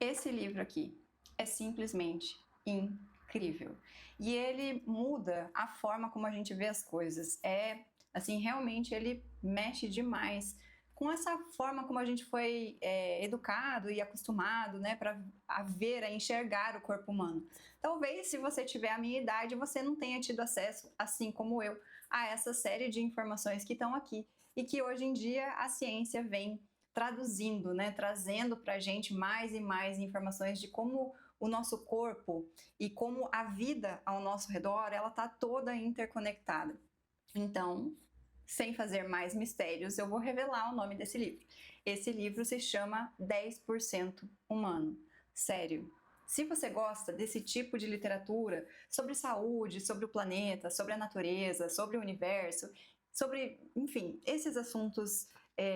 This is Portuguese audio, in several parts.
Esse livro aqui é simplesmente incrível. E ele muda a forma como a gente vê as coisas. Assim, realmente ele mexe demais com essa forma como a gente foi educado e acostumado, né, para ver, a enxergar o corpo humano. Talvez, se você tiver a minha idade, você não tenha tido acesso, assim como eu, a essa série de informações que estão aqui e que hoje em dia a ciência vem traduzindo, né, trazendo para a gente mais e mais informações de como o nosso corpo e como a vida ao nosso redor, ela está toda interconectada. Então, sem fazer mais mistérios, eu vou revelar o nome desse livro. Esse livro se chama 10% Humano. Sério, se você gosta desse tipo de literatura sobre saúde, sobre o planeta, sobre a natureza, sobre o universo, sobre, enfim, esses assuntos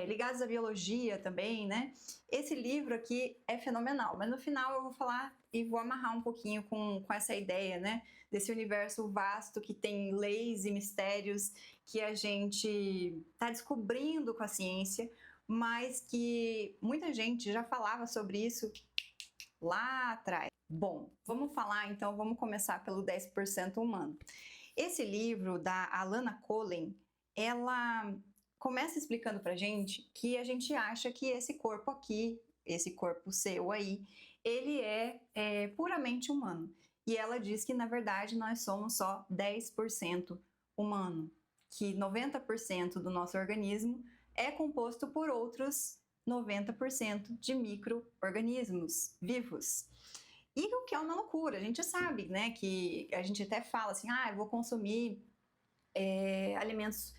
ligados à biologia também, né? Esse livro aqui é fenomenal, mas no final eu vou falar e vou amarrar um pouquinho com essa ideia, né? Desse universo vasto que tem leis e mistérios que a gente está descobrindo com a ciência, mas que muita gente já falava sobre isso lá atrás. Bom, vamos falar então, vamos começar pelo 10% humano. Esse livro da Alana Colen, ela começa explicando pra gente que a gente acha que esse corpo aqui, esse corpo seu aí, ele é puramente humano. E ela diz que, na verdade, nós somos só 10% humano, que 90% do nosso organismo é composto por outros 90% de micro-organismos vivos. E o que é uma loucura, a gente sabe, né, que a gente até fala assim, eu vou consumir alimentos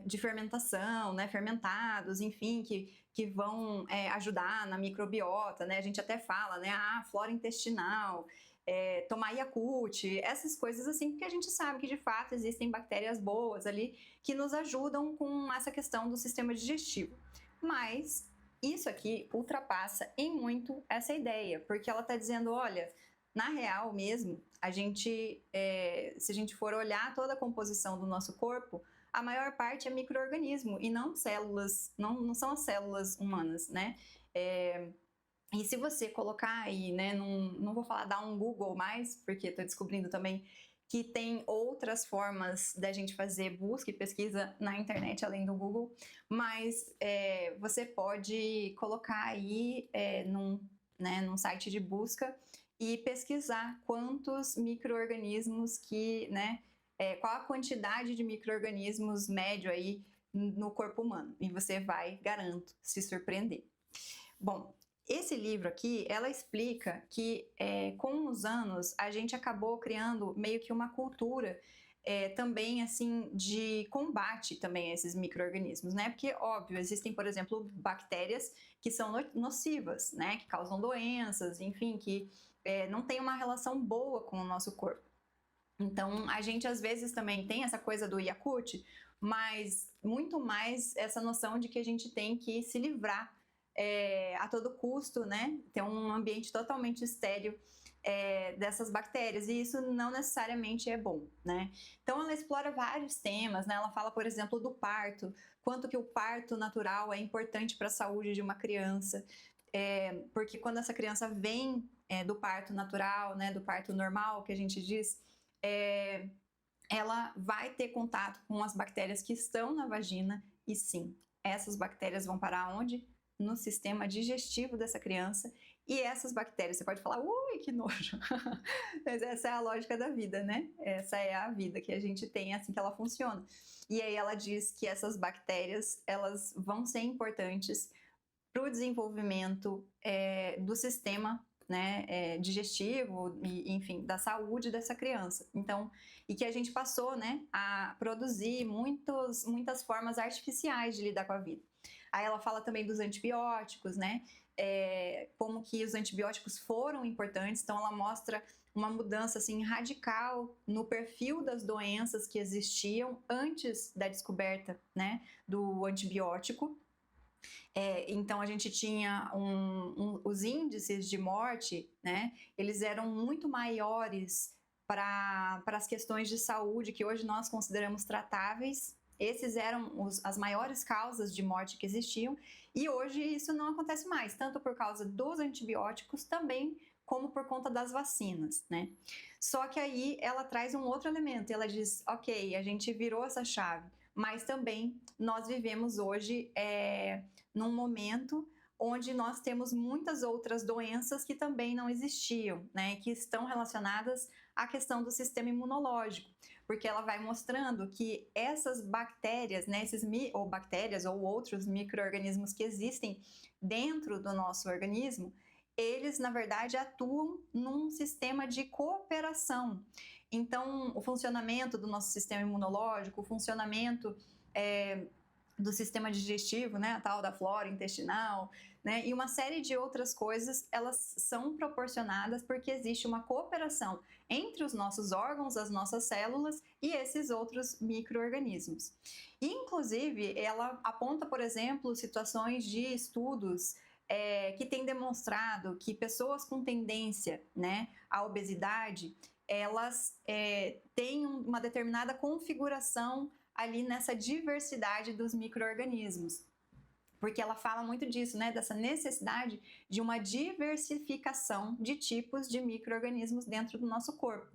de fermentação, né, fermentados, enfim, que vão ajudar na microbiota, né, a gente até fala, né, flora intestinal, tomar Yakult, essas coisas assim, porque a gente sabe que de fato existem bactérias boas ali que nos ajudam com essa questão do sistema digestivo. Mas isso aqui ultrapassa em muito essa ideia, porque ela está dizendo, olha, na real mesmo, se a gente for olhar toda a composição do nosso corpo, a maior parte é micro-organismo e não células, não são as células humanas, né? E se você colocar aí, né, não vou falar dar um Google mais, porque estou descobrindo também que tem outras formas da gente fazer busca e pesquisa na internet além do Google, mas você pode colocar aí num site de busca e pesquisar quantos micro-organismos qual a quantidade de micro-organismos médio aí no corpo humano. E você vai, garanto, se surpreender. Bom, esse livro aqui, ela explica que com os anos a gente acabou criando meio que uma cultura também assim de combate também a esses micro-organismos, né? Porque, óbvio, existem, por exemplo, bactérias que são nocivas, né? Que causam doenças, enfim, que não tem uma relação boa com o nosso corpo. Então, a gente às vezes também tem essa coisa do Yakult, mas muito mais essa noção de que a gente tem que se livrar a todo custo, né? Ter um ambiente totalmente estéril dessas bactérias, e isso não necessariamente é bom, né? Então, ela explora vários temas, né? Ela fala, por exemplo, do parto, quanto que o parto natural é importante para a saúde de uma criança, porque quando essa criança vem do parto natural, né, do parto normal, que a gente diz, ela vai ter contato com as bactérias que estão na vagina, e sim, essas bactérias vão parar onde? No sistema digestivo dessa criança, e essas bactérias, você pode falar, ui, que nojo, mas essa é a lógica da vida, né? Essa é a vida que a gente tem, assim que ela funciona. E aí ela diz que essas bactérias, elas vão ser importantes para o desenvolvimento do sistema, né, digestivo e, enfim, da saúde dessa criança. Então, e que a gente passou, né, a produzir muitas formas artificiais de lidar com a vida. Aí ela fala também dos antibióticos, né, como que os antibióticos foram importantes. Então, ela mostra uma mudança assim radical no perfil das doenças que existiam antes da descoberta, né, do antibiótico. Então a gente tinha os índices de morte, né? Eles eram muito maiores para as questões de saúde que hoje nós consideramos tratáveis Esses eram as maiores causas de morte que existiam, e hoje isso não acontece mais, tanto por causa dos antibióticos, também como por conta das vacinas, né? Só que aí ela traz um outro elemento, ela diz, ok, a gente virou essa chave, mas também nós vivemos hoje num momento onde nós temos muitas outras doenças que também não existiam, né? Que estão relacionadas à questão do sistema imunológico, porque ela vai mostrando que essas bactérias, né, ou bactérias ou outros micro-organismos que existem dentro do nosso organismo, eles, na verdade, atuam num sistema de cooperação. Então, o funcionamento do nosso sistema imunológico, o funcionamento do sistema digestivo, né, a tal da flora intestinal, né, e uma série de outras coisas, elas são proporcionadas porque existe uma cooperação entre os nossos órgãos, as nossas células e esses outros micro-organismos. Inclusive, ela aponta, por exemplo, situações de estudos que têm demonstrado que pessoas com tendência, né, à obesidade, elas têm uma determinada configuração ali nessa diversidade dos micro-organismos. Porque ela fala muito disso, né? Dessa necessidade de uma diversificação de tipos de micro-organismos dentro do nosso corpo.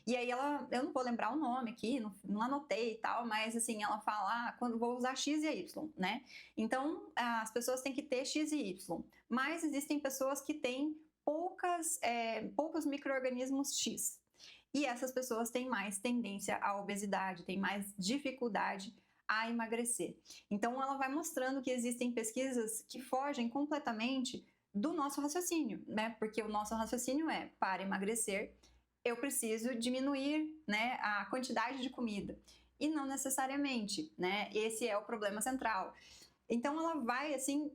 E aí eu não vou lembrar o nome aqui, não anotei e tal, mas assim, ela fala, quando vou usar X e Y, né? Então, as pessoas têm que ter X e Y, mas existem pessoas que têm poucos micro-organismos X. E essas pessoas têm mais tendência à obesidade, têm mais dificuldade a emagrecer. Então, ela vai mostrando que existem pesquisas que fogem completamente do nosso raciocínio, né? Porque o nosso raciocínio para emagrecer, eu preciso diminuir, né, a quantidade de comida. E não necessariamente, né? Esse é o problema central. Então, ela vai, assim,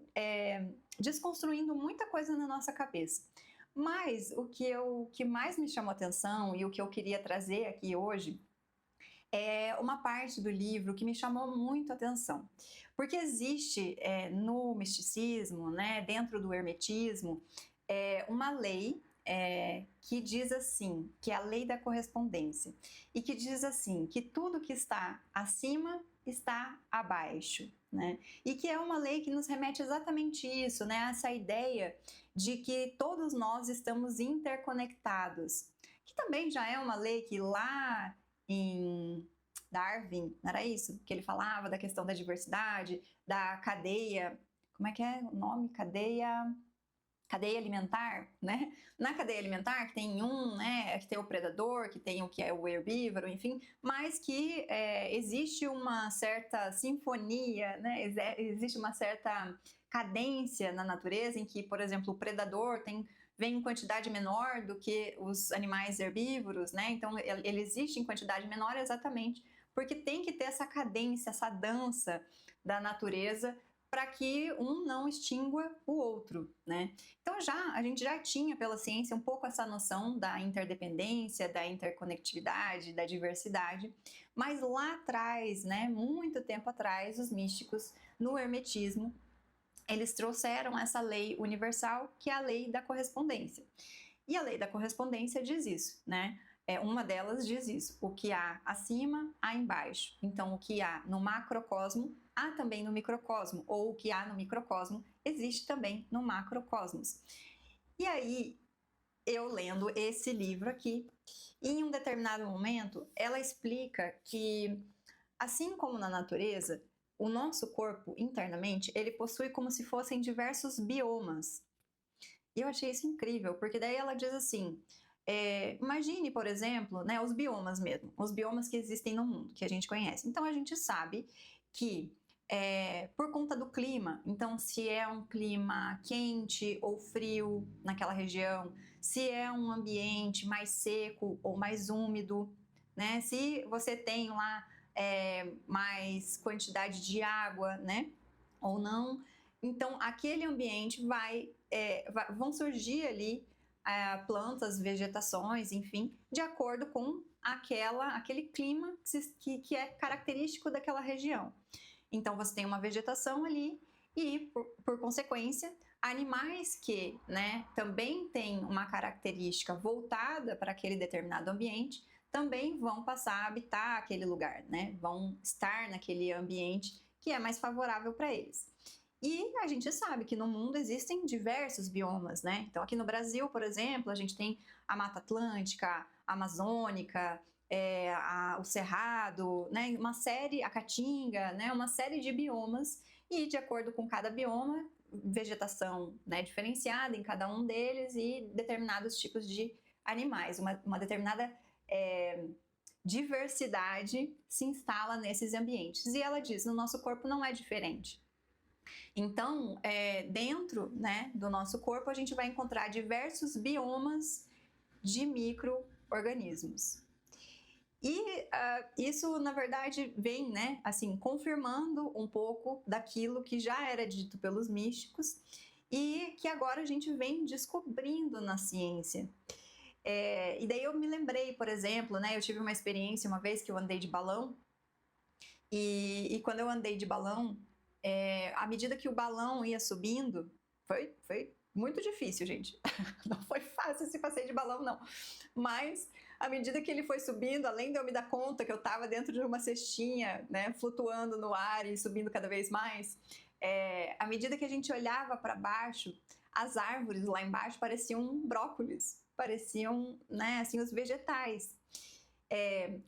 desconstruindo muita coisa na nossa cabeça. Mas o que mais me chamou atenção e o que eu queria trazer aqui hoje é uma parte do livro que me chamou muito a atenção. Porque existe no misticismo, né, dentro do hermetismo, uma lei que diz assim, que é a lei da correspondência, e que diz assim, que tudo que está acima está abaixo, né? E que é uma lei que nos remete exatamente isso, né? Essa ideia de que todos nós estamos interconectados, que também já é uma lei que lá em Darwin, não era isso? Que ele falava da questão da diversidade, da cadeia, como é que é o nome? Cadeia alimentar, né? Na cadeia alimentar que tem né, que tem o predador, que tem o que é o herbívoro, enfim, mas que existe uma certa sinfonia, né? Existe uma certa cadência na natureza em que, por exemplo, o predador vem em quantidade menor do que os animais herbívoros, né? Então ele existe em quantidade menor exatamente porque tem que ter essa cadência, essa dança da natureza para que um não extingua o outro, né? Então a gente já tinha pela ciência um pouco essa noção da interdependência, da interconectividade, da diversidade, mas lá atrás, né, muito tempo atrás, os místicos no hermetismo, eles trouxeram essa lei universal, que é a lei da correspondência. E a lei da correspondência diz isso, né? Uma delas diz isso, o que há acima, há embaixo. Então, o que há no macrocosmo, há também no microcosmo, ou o que há no microcosmo, existe também no macrocosmos. E aí, eu lendo esse livro aqui, em um determinado momento, ela explica que, assim como na natureza, o nosso corpo, internamente, ele possui como se fossem diversos biomas. E eu achei isso incrível, porque daí ela diz assim, imagine, por exemplo, né, os biomas mesmo, os biomas que existem no mundo, que a gente conhece. Então, a gente sabe que, por conta do clima, então, se é um clima quente ou frio naquela região, se é um ambiente mais seco ou mais úmido, né, se você tem lá mais quantidade de água, né, ou não, então, aquele ambiente vão surgir ali plantas, vegetações, enfim, de acordo com aquele clima que é característico daquela região. Então, você tem uma vegetação ali e, por consequência, animais que, né, também têm uma característica voltada para aquele determinado ambiente também vão passar a habitar aquele lugar, né? Vão estar naquele ambiente que é mais favorável para eles. E a gente sabe que no mundo existem diversos biomas, né? Então, aqui no Brasil, por exemplo, a gente tem a Mata Atlântica, a Amazônica, o Cerrado, né? A Caatinga, né? Uma série de biomas, e de acordo com cada bioma, vegetação, né, diferenciada em cada um deles e determinados tipos de animais, uma determinada diversidade se instala nesses ambientes. E ela diz, no nosso corpo não é diferente. Então, dentro, né, do nosso corpo, a gente vai encontrar diversos biomas de micro-organismos. E isso, na verdade, vem, né, assim, confirmando um pouco daquilo que já era dito pelos místicos e que agora a gente vem descobrindo na ciência. E daí eu me lembrei, por exemplo, né, eu tive uma experiência uma vez que eu andei de balão, e quando eu andei de balão, à medida que o balão ia subindo, foi muito difícil, gente. Não foi fácil esse passeio de balão, não. Mas, à medida que ele foi subindo, além de eu me dar conta que eu estava dentro de uma cestinha, né, flutuando no ar e subindo cada vez mais, à medida que a gente olhava para baixo, as árvores lá embaixo pareciam brócolis, pareciam, né, assim, os vegetais.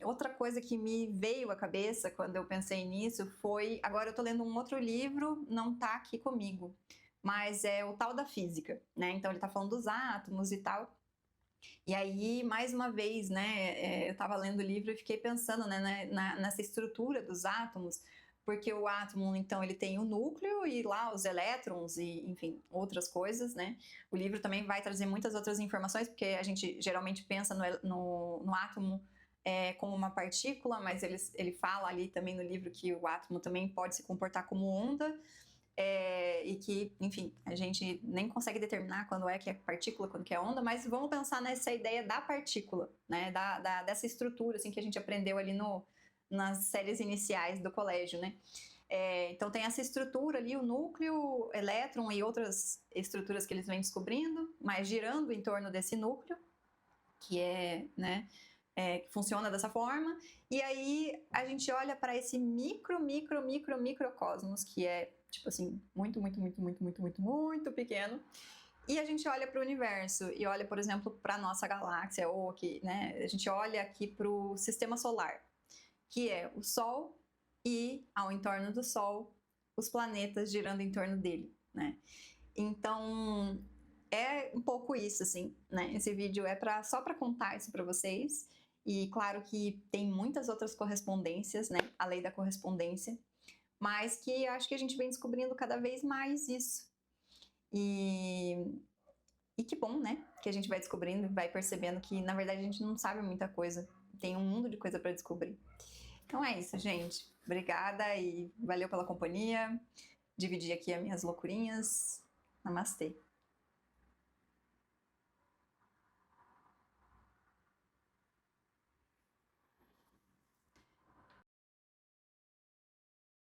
Outra coisa que me veio à cabeça quando eu pensei nisso foi... Agora eu estou lendo um outro livro, não está aqui comigo, mas é o tal da física, né? Então ele está falando dos átomos e tal. E aí, mais uma vez, né, eu estava lendo o livro e fiquei pensando, né, nessa estrutura dos átomos, porque o átomo, então, ele tem o núcleo e lá os elétrons e, enfim, outras coisas, né? O livro também vai trazer muitas outras informações, porque a gente geralmente pensa no átomo como uma partícula, mas ele fala ali também no livro que o átomo também pode se comportar como onda, e que, enfim, a gente nem consegue determinar quando é que é partícula, quando que é onda, mas vamos pensar nessa ideia da partícula, né, dessa estrutura, assim, que a gente aprendeu ali nas séries iniciais do colégio, né. Então tem essa estrutura ali, o núcleo, elétron e outras estruturas que eles vêm descobrindo, mas girando em torno desse núcleo, que né, que funciona dessa forma, e aí a gente olha para esse microcosmos, que é, tipo assim, muito pequeno, e a gente olha para o universo, e olha, por exemplo, para a nossa galáxia, ou aqui, né, a gente olha aqui para o sistema solar, que é o Sol e, ao entorno do Sol, os planetas girando em torno dele, né? Então, é um pouco isso, assim, né? Esse vídeo é só para contar isso para vocês. E claro que tem muitas outras correspondências, né? A lei da correspondência, mas que acho que a gente vem descobrindo cada vez mais isso. E que bom, né? Que a gente vai descobrindo, vai percebendo que, na verdade, a gente não sabe muita coisa. Tem um mundo de coisa para descobrir. Então é isso, gente. Obrigada e valeu pela companhia. Dividir aqui as minhas loucurinhas. Namastê.